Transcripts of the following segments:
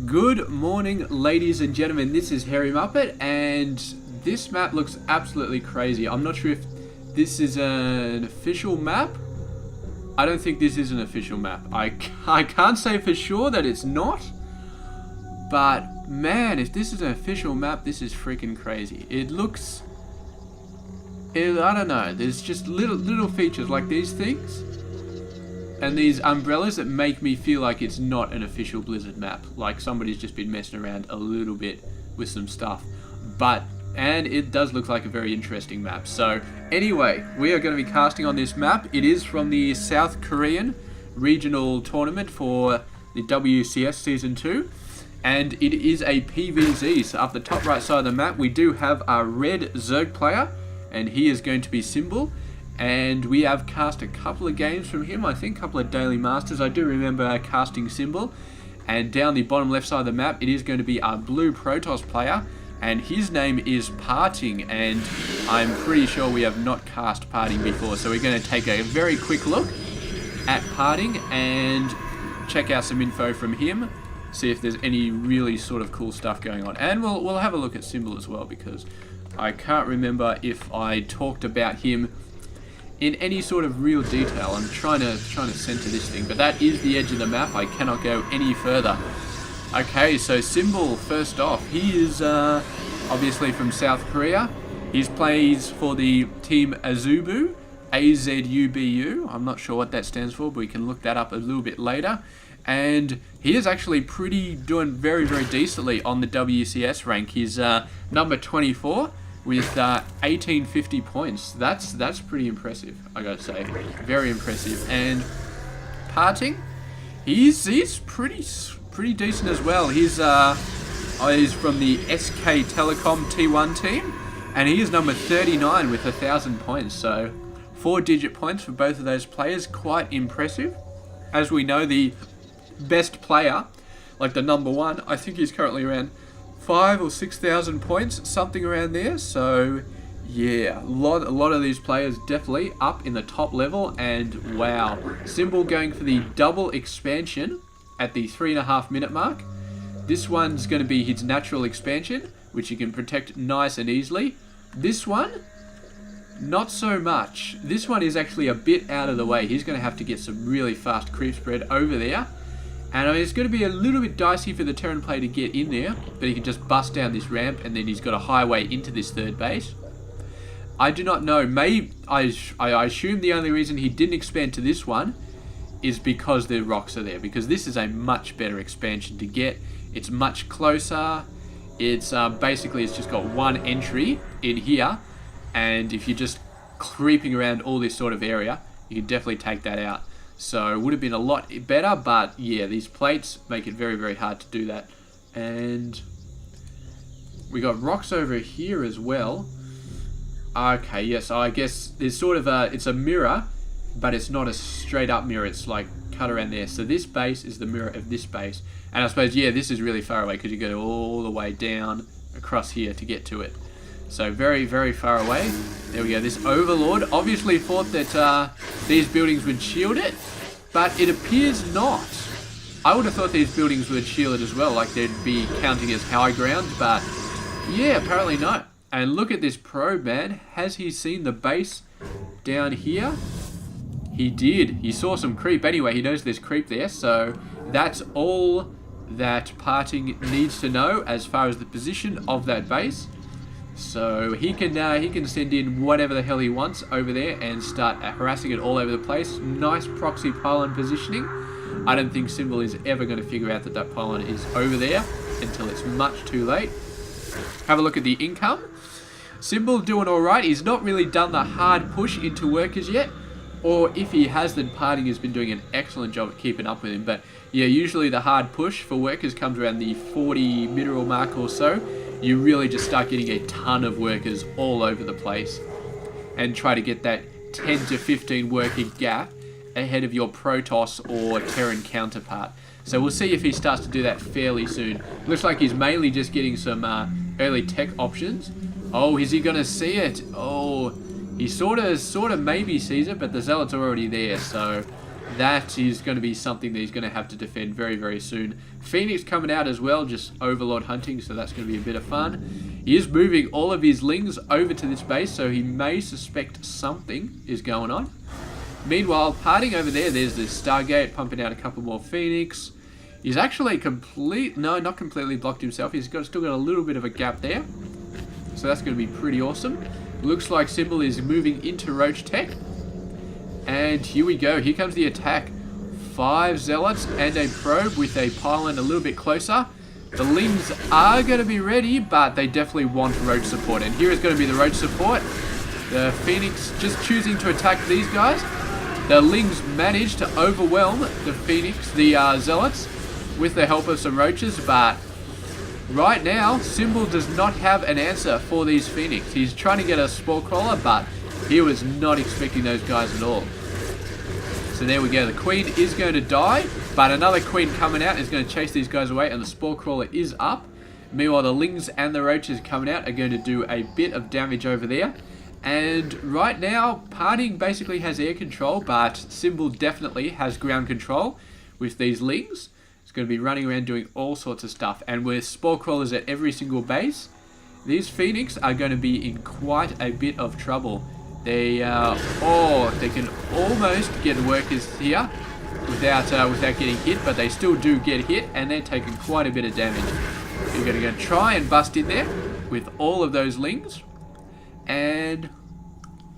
Good morning, ladies and gentlemen. This is Harry Muppet, and this map looks absolutely crazy. I'm not sure if this is an official map. I don't think this is an official map. I can't say for sure that it's not, but man, if this is an official map, this is freaking crazy. It looks... I don't know. There's just little features like these things and these umbrellas that make me feel like it's not an official Blizzard map. Like somebody's just been messing around a little bit with some stuff. And it does look like a very interesting map. So anyway, we are going to be casting on this map. It is from the South Korean regional tournament for the WCS Season 2. And it is a PvZ. So up the top right side of the map, we do have our red Zerg player. And he is going to be Symbol. And we have cast a couple of games from him. I think a couple of Daily Masters. I do remember casting Symbol. And down the bottom left side of the map, it is going to be our blue Protoss player. And his name is PartinG. And I'm pretty sure we have not cast PartinG before. So we're going to take a very quick look at PartinG and check out some info from him. See if there's any really sort of cool stuff going on. And we'll have a look at Symbol as well, because I can't remember if I talked about him in any sort of real detail. I'm trying to center this thing, but that is the edge of the map. I cannot go any further. Okay, so Symbol, first off, he is obviously from South Korea. He plays for the team Azubu, AZUBU. I'm not sure what that stands for, but we can look that up a little bit later. And he is actually doing very, very decently on the WCS rank. He's number 24 with 1850 points. That's pretty impressive, I gotta say. Very impressive. And PartinG, he's pretty decent as well. He's from the SK Telecom T1 team, and he is number 39 with 1,000 points. So 4-digit points for both of those players. Quite impressive. As we know, the best player, like the number one, I think he's currently around 5,000 or 6,000 points, something around there. So yeah, a lot of these players definitely up in the top level. And wow, Symbol going for the double expansion at the 3.5 minute mark. This one's going to be his natural expansion, which you can protect nice and easily. This one, not so much. This one is actually a bit out of the way. He's going to have to get some really fast creep spread over there. And I mean, it's going to be a little bit dicey for the Terran player to get in there, but he can just bust down this ramp, and then he's got a highway into this third base. I do not know. Maybe I assume the only reason he didn't expand to this one is because the rocks are there, because this is a much better expansion to get. It's much closer. It's basically, it's just got one entry in here, and if you're just creeping around all this sort of area, you can definitely take that out. So it would have been a lot better, but yeah, these plates make it very, very hard to do that. And we got rocks over here as well. Okay, yes, I guess there's sort of it's a mirror, but it's not a straight up mirror. It's like cut around there. So this base is the mirror of this base. And I suppose, yeah, this is really far away because you go all the way down across here to get to it. So very, very far away. There we go. This Overlord obviously thought that these buildings would shield it, but it appears not. I would have thought these buildings would shield it as well, like they'd be counting as high ground, but yeah, apparently not. And look at this probe, man. Has he seen the base down here? He did. He saw some creep. Anyway, he knows there's creep there, so that's all that PartinG needs to know as far as the position of that base. So he can send in whatever the hell he wants over there and start harassing it all over the place. Nice proxy pylon positioning. I don't think Symbol is ever going to figure out that that pylon is over there until it's much too late. Have a look at the income. Symbol doing alright. He's not really done the hard push into workers yet. Or if he has, then PartinG has been doing an excellent job at keeping up with him. But yeah, usually the hard push for workers comes around the 40 mineral mark or so. You really just start getting a ton of workers all over the place and try to get that 10 to 15 worker gap ahead of your Protoss or Terran counterpart. So we'll see if he starts to do that fairly soon. Looks like he's mainly just getting some early tech options. Oh, is he going to see it? Oh, he sort of maybe sees it, but the Zealots are already there, so that is going to be something that he's going to have to defend very, very soon. Phoenix coming out as well, just Overlord hunting, so that's going to be a bit of fun. He is moving all of his lings over to this base, so he may suspect something is going on. Meanwhile, PartinG over there, there's the Stargate pumping out a couple more Phoenix. He's actually not completely blocked himself. He's still got a little bit of a gap there. So that's going to be pretty awesome. Looks like Symbol is moving into Roach Tech. And here we go. Here comes the attack. 5 Zealots and a Probe with a pylon a little bit closer. The Lings are going to be ready, but they definitely want Roach support. And here is going to be the Roach support. The Phoenix just choosing to attack these guys. The Lings managed to overwhelm the Zealots with the help of some Roaches, but right now, Symbol does not have an answer for these Phoenix. He's trying to get a Spore Crawler, but he was not expecting those guys at all. So there we go. The Queen is going to die, but another Queen coming out is going to chase these guys away, and the Spore Crawler is up. Meanwhile, the Lings and the Roaches coming out are going to do a bit of damage over there. And right now, PartinG basically has air control, but Symbol definitely has ground control with these Lings. It's going to be running around doing all sorts of stuff. And with Spore Crawlers at every single base, these Phoenix are going to be in quite a bit of trouble. They can almost get workers here without getting hit, but they still do get hit, and they're taking quite a bit of damage. You're going to go try and bust in there with all of those Lings, and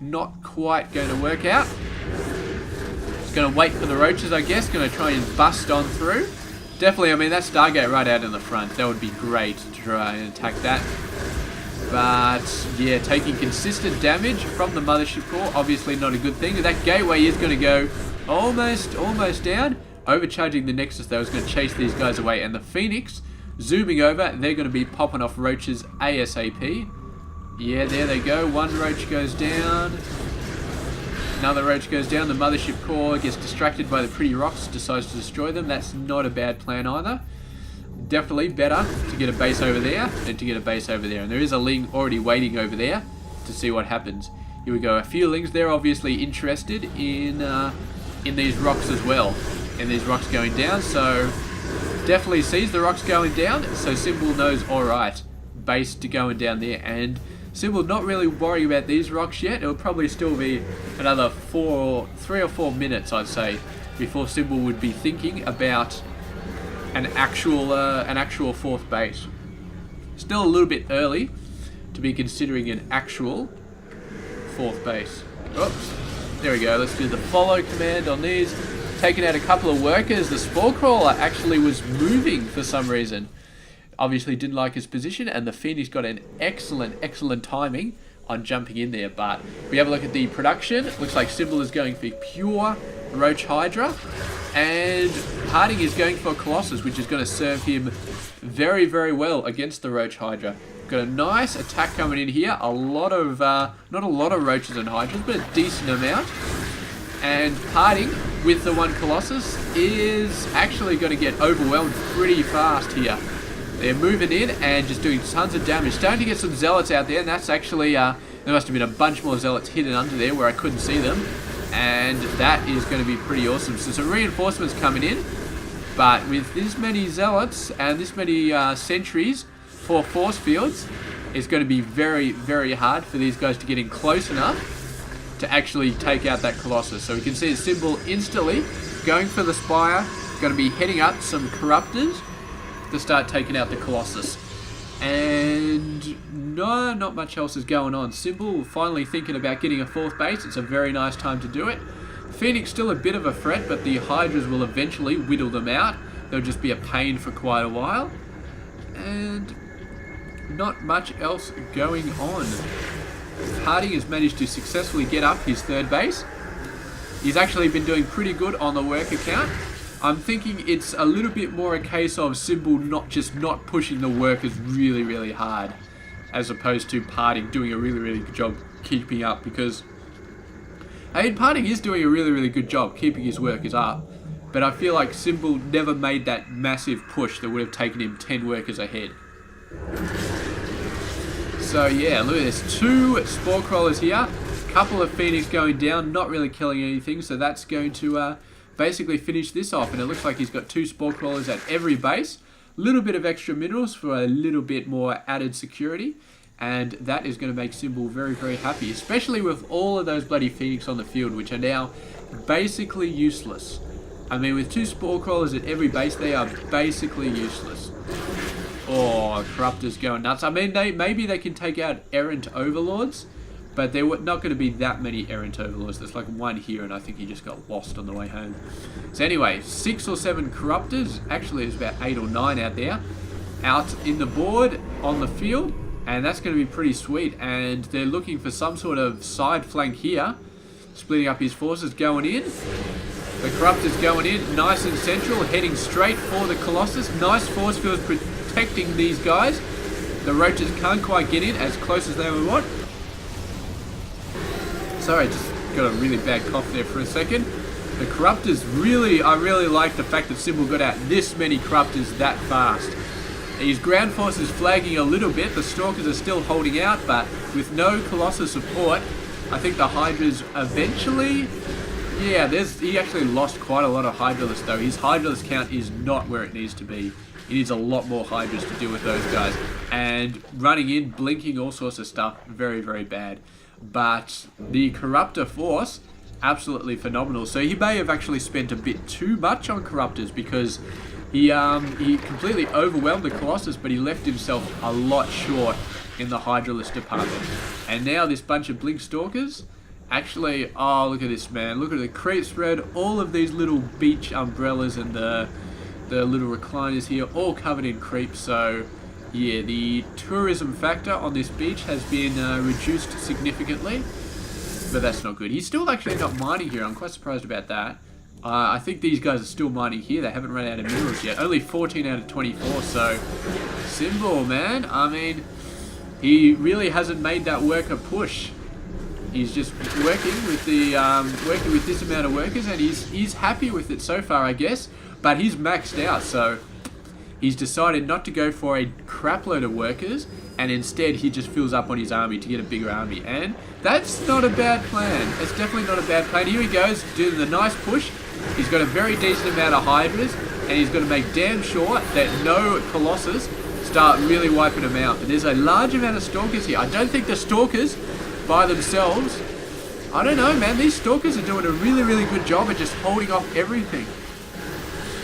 not quite going to work out. Just going to wait for the Roaches, I guess. Going to try and bust on through. Definitely, I mean, that Stargate right out in the front. That would be great to try and attack that. But, yeah, taking consistent damage from the Mothership Core, obviously not a good thing. That Gateway is going to go almost down. Overcharging the Nexus, though, is going to chase these guys away. And the Phoenix, zooming over, they're going to be popping off Roaches ASAP. Yeah, there they go. One Roach goes down. Another Roach goes down. The Mothership Core gets distracted by the pretty rocks, decides to destroy them. That's not a bad plan either. Definitely better to get a base over there than to get a base over there. And there is a Ling already waiting over there to see what happens. Here we go. A few Lings there obviously interested in these rocks as well. And these rocks going down. So definitely sees the rocks going down. So Symbol knows, alright, base to going down there. And Symbol not really worrying about these rocks yet. It'll probably still be another 3 or 4 minutes, I'd say, before Symbol would be thinking about an actual fourth base. Still a little bit early to be considering an actual fourth base. Oops. There we go. Let's do the follow command on these. Taking out a couple of workers. The Spore Crawler actually was moving for some reason. Obviously didn't like his position, and the Phoenix got an excellent timing on jumping in there. But we have a look at the production. Looks like Symbol is going for pure Roach Hydra, and PartinG is going for Colossus, which is going to serve him very well against the Roach Hydra. Got a nice attack coming in here. A lot of not a lot of Roaches and Hydras, but a decent amount. And PartinG with the one Colossus is actually going to get overwhelmed pretty fast here. They're moving in and just doing tons of damage. Starting to get some Zealots out there, and that's actually, there must have been a bunch more Zealots hidden under there where I couldn't see them. And that is going to be pretty awesome. So some reinforcements coming in, but with this many Zealots and this many sentries for force fields, it's going to be very hard for these guys to get in close enough to actually take out that Colossus. So we can see the Symbol instantly going for the Spire, going to be heading up some Corruptors to start taking out the Colossus. And no, not much else is going on. Symbol finally thinking about getting a fourth base. It's a very nice time to do it. Phoenix still a bit of a threat, but the Hydras will eventually whittle them out. They'll just be a pain for quite a while. And not much else going on. PartinG has managed to successfully get up his third base. He's actually been doing pretty good on the worker count. I'm thinking it's a little bit more a case of Symbol not pushing the workers really hard, as opposed to PartinG doing a really good job keeping up, because I mean, PartinG is doing a really good job keeping his workers up, but I feel like Symbol never made that massive push that would have taken him 10 workers ahead. So yeah, look at this, 2 Spore Crawlers here, couple of Phoenix going down, not really killing anything, so that's going to basically finish this off. And it looks like he's got 2 spore crawlers at every base. Little bit of extra minerals for a little bit more added security. And that is going to make Symbol very, very happy. Especially with all of those bloody Phoenix on the field, which are now basically useless. I mean, with 2 spore crawlers at every base, they are basically useless. Oh, Corruptor's going nuts. I mean, maybe they can take out Errant Overlords, but there were not going to be that many Errant Overlords. There's like 1 here, and I think he just got lost on the way home. So anyway, 6 or 7 Corruptors. Actually, there's about 8 or 9 out there. Out in the board, on the field, and that's going to be pretty sweet. And they're looking for some sort of side flank here. Splitting up his forces, going in. The Corruptor's going in, nice and central, heading straight for the Colossus. Nice force fields protecting these guys. The Roaches can't quite get in as close as they would want. Sorry, I just got a really bad cough there for a second. The Corruptors I really like the fact that Symbol got out this many Corruptors that fast. His ground force is flagging a little bit. The Stalkers are still holding out, but with no Colossus support, I think the Hydras eventually... Yeah, he actually lost quite a lot of Hydralisks though. His Hydralisk count is not where it needs to be. He needs a lot more Hydras to deal with those guys. And running in, blinking, all sorts of stuff, very, very bad. But the Corruptor force, absolutely phenomenal. So he may have actually spent a bit too much on Corruptors because he completely overwhelmed the Colossus, but he left himself a lot short in the Hydralisk department. And now this bunch of Blink Stalkers... Actually, oh, look at this, man. Look at the creep spread. All of these little beach umbrellas and the little recliners here, all covered in creep. So, yeah, the tourism factor on this beach has been reduced significantly. But that's not good. He's still actually not mining here. I'm quite surprised about that. I think these guys are still mining here. They haven't run out of minerals yet. Only 14 out of 24, so... Symbol, man. I mean, he really hasn't made that worker push. He's just working with this amount of workers, and he's happy with it so far, I guess. But he's maxed out, so he's decided not to go for a crapload of workers, and instead he just fills up on his army to get a bigger army. And that's not a bad plan. It's definitely not a bad plan. Here he goes, doing the nice push. He's got a very decent amount of Hydras, and he's got to make damn sure that no Colossus start really wiping them out. But there's a large amount of Stalkers here. I don't think the Stalkers... by themselves, I don't know, man. These Stalkers are doing a really, really good job at just holding off everything.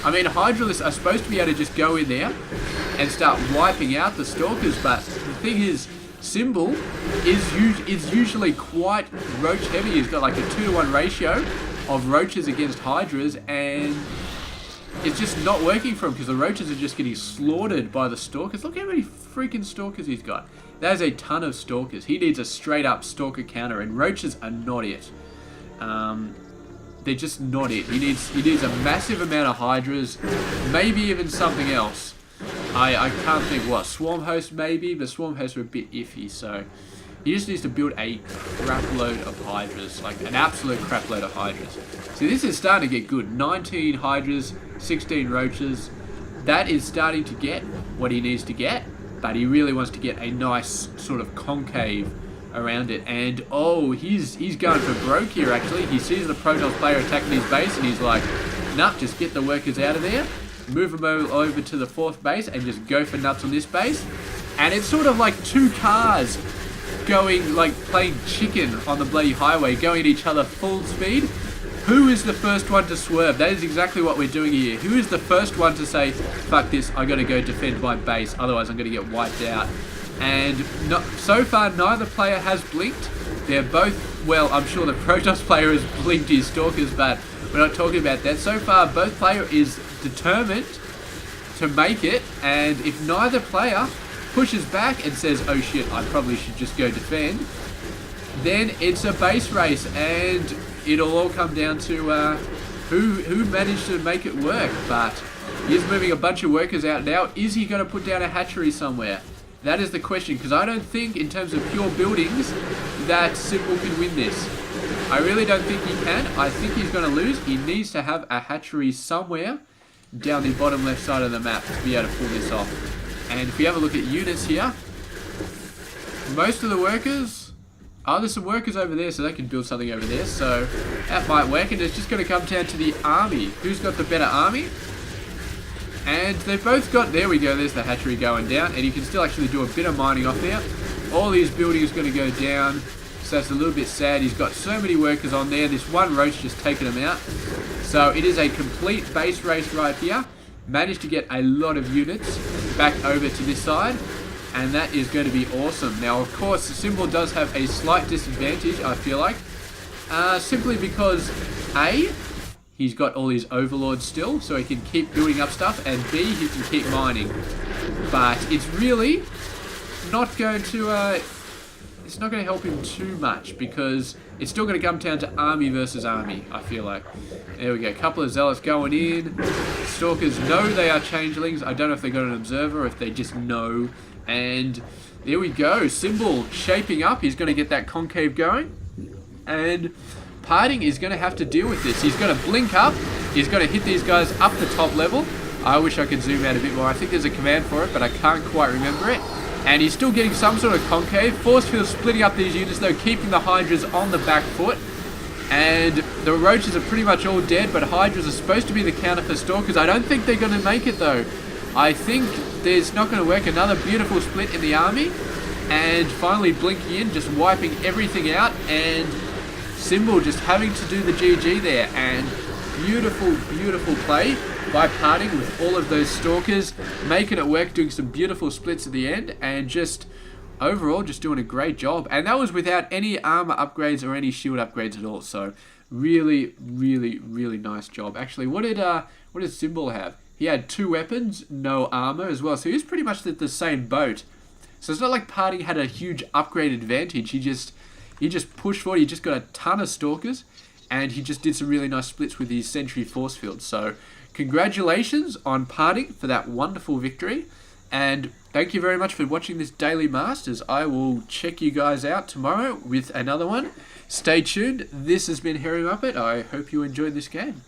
I mean, Hydralisks are supposed to be able to just go in there and start wiping out the Stalkers, but the thing is, Symbol is usually quite roach heavy. He's got like a 2-to-1 ratio of roaches against Hydras, and it's just not working for him because the roaches are just getting slaughtered by the Stalkers. Look how many freaking Stalkers he's got. That is a ton of Stalkers. He needs a straight up Stalker counter, and roaches are not it. They're just not it. He needs a massive amount of Hydras, maybe even something else. I can't think what. Swarm Host maybe, but Swarm Hosts are a bit iffy, so he just needs to build a crap load of Hydras, like an absolute crap load of Hydras. See, this is starting to get good. 19 Hydras, 16 Roaches. That is starting to get what he needs to get. But he really wants to get a nice sort of concave around it. And, oh, he's going for broke here, actually. He sees the Protoss player attacking his base, and he's like, nah, just get the workers out of there. Move them over to the 4th base, and just go for nuts on this base. And it's sort of like 2 cars going, like, playing chicken on the bloody highway, going at each other full speed. Who is the first one to swerve? That is exactly what we're doing here. Who is the first one to say, fuck this, I gotta go defend my base, otherwise I'm gonna get wiped out? And so far, neither player has blinked. They're both, well, I'm sure the Protoss player has blinked his Stalkers, but we're not talking about that. So far, both player is determined to make it, and if neither player pushes back and says, oh shit, I probably should just go defend, then it's a base race, and it'll all come down to who managed to make it work. But he's moving a bunch of workers out now. Is he going to put down a hatchery somewhere? That is the question, because I don't think, in terms of pure buildings, that Symbol can win this. I really don't think he can. I think he's going to lose. He needs to have a hatchery somewhere down the bottom left side of the map to be able to pull this off. And if we have a look at units here, most of the workers Oh, there's some workers over there, so they can build something over there. So that might work, and it's just going to come down to the army. Who's got the better army? And they've both got, there we go, there's the hatchery going down, and you can still actually do a bit of mining off there. All these buildings are going to go down, so that's a little bit sad. He's got so many workers on there. This one roach just taking them out. So it is a complete base race right here. Managed to get a lot of units back over to this side, and that is going to be awesome. Now, of course, the symbol does have a slight disadvantage, I feel like, simply because A, he's got all his overlords still, so he can keep building up stuff, and B, he can keep mining. But it's really not going to, it's not going to help him too much, because it's still going to come down to army versus army, I feel like. There we go, a couple of zealots going in. Stalkers know they are changelings. I don't know if they got an observer or if they just know. And there we go, symbol shaping up. He's going to get that concave going. And PartinG is going to have to deal with this. He's going to blink up. He's going to hit these guys up the top level. I wish I could zoom out a bit more. I think there's a command for it, but I can't quite remember it. And he's still getting some sort of concave. Force field splitting up these units, though, keeping the Hydras on the back foot. And the roaches are pretty much all dead, but Hydras are supposed to be the counter for Stalkers. I don't think they're going to make it, though. I think there's not going to work. Another beautiful split in the army. And finally blinking in, just wiping everything out. And Symbol just having to do the GG there. And beautiful, beautiful play by PartinG with all of those Stalkers. Making it work, doing some beautiful splits at the end. And just overall, just doing a great job. And that was without any armor upgrades or any shield upgrades at all. So really, really, really nice job. Actually, what did Symbol have? He had 2 weapons, no armor as well. So he was pretty much the same boat. So it's not like PartinG had a huge upgrade advantage. He just pushed forward. He just got a ton of Stalkers. And he just did some really nice splits with his Sentry Force Field. So congratulations on PartinG for that wonderful victory. And thank you very much for watching this Daily Masters. I will check you guys out tomorrow with another one. Stay tuned. This has been Hairy Muppet. I hope you enjoyed this game.